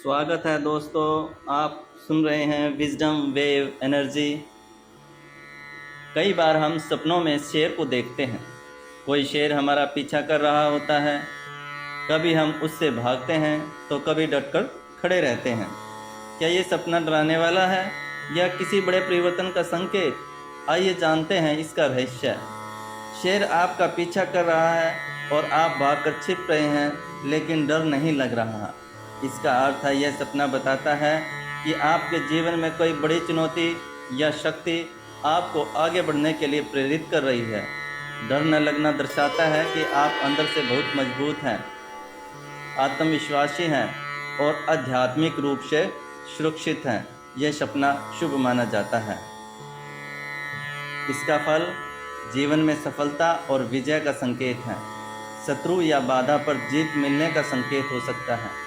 स्वागत है दोस्तों। आप सुन रहे हैं विजडम वेव एनर्जी। कई बार हम सपनों में शेर को देखते हैं। कोई शेर हमारा पीछा कर रहा होता है। कभी हम उससे भागते हैं तो कभी डटकर खड़े रहते हैं। क्या ये सपना डराने वाला है या किसी बड़े परिवर्तन का संकेत? आइए जानते हैं इसका रहस्य। शेर आपका पीछा कर रहा है और आप भागकर छिप रहे हैं, लेकिन डर नहीं लग रहा। इसका अर्थ है, यह सपना बताता है कि आपके जीवन में कोई बड़ी चुनौती या शक्ति आपको आगे बढ़ने के लिए प्रेरित कर रही है। डर न लगना दर्शाता है कि आप अंदर से बहुत मजबूत हैं, आत्मविश्वासी हैं और आध्यात्मिक रूप से सुरक्षित हैं। यह सपना शुभ माना जाता है। इसका फल जीवन में सफलता और विजय का संकेत है। शत्रु या बाधा पर जीत मिलने का संकेत हो सकता है।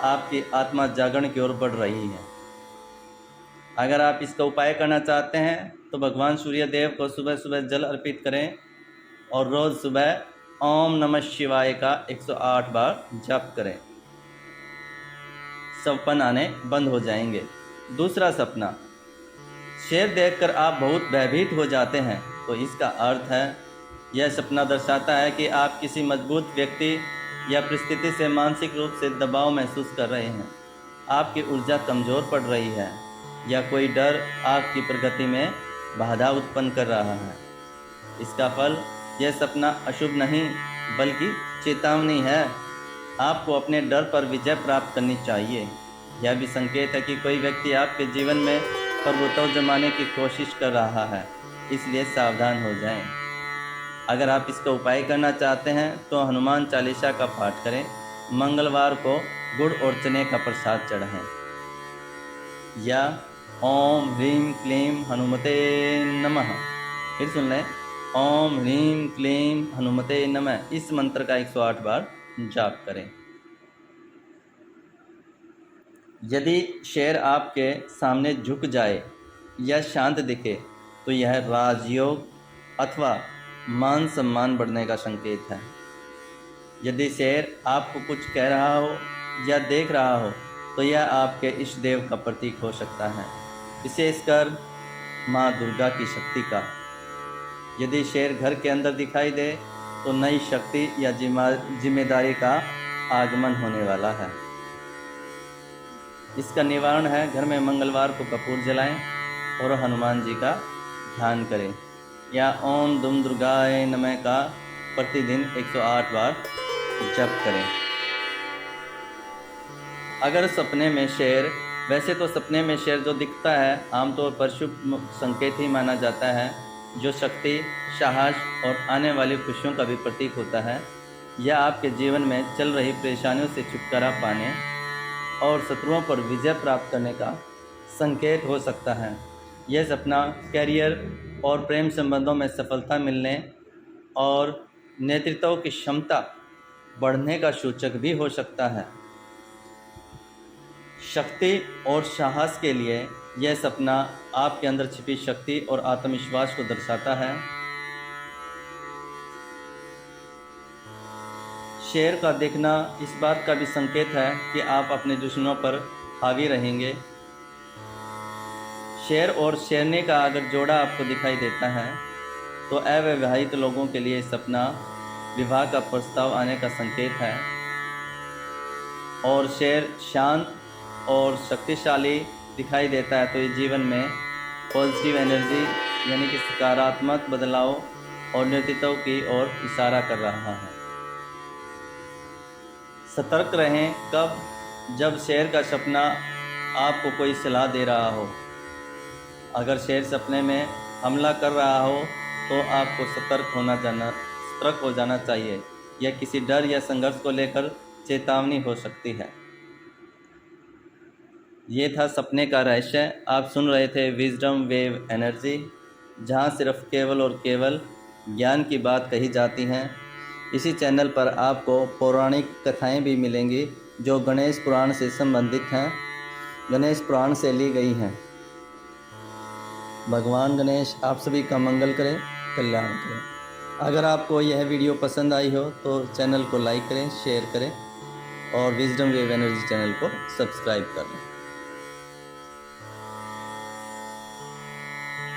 आपकी आत्मा जागरण की ओर बढ़ रही है। अगर आप इसका उपाय करना चाहते हैं तो भगवान सूर्य देव को सुबह सुबह जल अर्पित करें और रोज़ सुबह ओम नमः शिवाय का 108 बार जप करें। सपन आने बंद हो जाएंगे। दूसरा सपना, शेर देखकर आप बहुत भयभीत हो जाते हैं, तो इसका अर्थ है, यह सपना दर्शाता है कि आप किसी मजबूत व्यक्ति या परिस्थिति से मानसिक रूप से दबाव महसूस कर रहे हैं। आपकी ऊर्जा कमज़ोर पड़ रही है या कोई डर आपकी प्रगति में बाधा उत्पन्न कर रहा है। इसका फल, यह सपना अशुभ नहीं बल्कि चेतावनी है। आपको अपने डर पर विजय प्राप्त करनी चाहिए। यह भी संकेत है कि कोई व्यक्ति आपके जीवन में प्रभुत्व जमाने की कोशिश कर रहा है, इसलिए सावधान हो जाएं। अगर आप इसका उपाय करना चाहते हैं तो हनुमान चालीसा का पाठ करें। मंगलवार को गुड़ और चने का प्रसाद चढ़ाएं या ओम ह्रीं क्लीं हनुमते नमः। फिर सुन लें, ओम ह्रीं क्लीं हनुमते नमः। इस मंत्र का 108 बार जाप करें। यदि शेर आपके सामने झुक जाए या शांत दिखे तो यह राजयोग अथवा मान सम्मान बढ़ने का संकेत है। यदि शेर आपको कुछ कह रहा हो या देख रहा हो तो यह आपके इष्ट देव का प्रतीक हो सकता है, विशेषकर माँ दुर्गा की शक्ति का। यदि शेर घर के अंदर दिखाई दे तो नई शक्ति या जिम्मेदारी का आगमन होने वाला है। इसका निवारण है, घर में मंगलवार को कपूर जलाएं और हनुमान जी का ध्यान करें या ओम दुम दुर्गाय नमः का प्रतिदिन 108 बार जप करें। अगर सपने में शेर, वैसे तो सपने में शेर जो दिखता है आमतौर पर शुभ संकेत ही माना जाता है, जो शक्ति, साहस और आने वाली खुशियों का भी प्रतीक होता है। यह आपके जीवन में चल रही परेशानियों से छुटकारा पाने और शत्रुओं पर विजय प्राप्त करने का संकेत हो सकता है। यह सपना करियर और प्रेम संबंधों में सफलता मिलने और नेतृत्व की क्षमता बढ़ने का सूचक भी हो सकता है। शक्ति और साहस के लिए यह सपना आपके अंदर छिपी शक्ति और आत्मविश्वास को दर्शाता है। शेर का देखना इस बात का भी संकेत है कि आप अपने दुश्मनों पर हावी रहेंगे। शेर और शेरनी का अगर जोड़ा आपको दिखाई देता है तो अविवाहित लोगों के लिए सपना विवाह का प्रस्ताव आने का संकेत है। और शेर शांत और शक्तिशाली दिखाई देता है तो ये जीवन में पॉजिटिव एनर्जी यानी कि सकारात्मक बदलाव और नेतृत्व की ओर इशारा कर रहा है। सतर्क रहें कब, जब शेर का सपना आपको कोई सलाह दे रहा हो। अगर शेर सपने में हमला कर रहा हो तो आपको सतर्क हो जाना चाहिए। यह किसी डर या संघर्ष को लेकर चेतावनी हो सकती है। ये था सपने का रहस्य। आप सुन रहे थे विजडम वेव एनर्जी, जहाँ सिर्फ केवल और केवल ज्ञान की बात कही जाती हैं। इसी चैनल पर आपको पौराणिक कथाएं भी मिलेंगी जो गणेश पुराण से संबंधित हैं, गणेश पुराण से ली गई हैं। भगवान गणेश आप सभी का मंगल करें, कल्याण करें। अगर आपको यह वीडियो पसंद आई हो तो चैनल को लाइक करें, शेयर करें और विजडम वेव एनर्जी चैनल को सब्सक्राइब कर लें।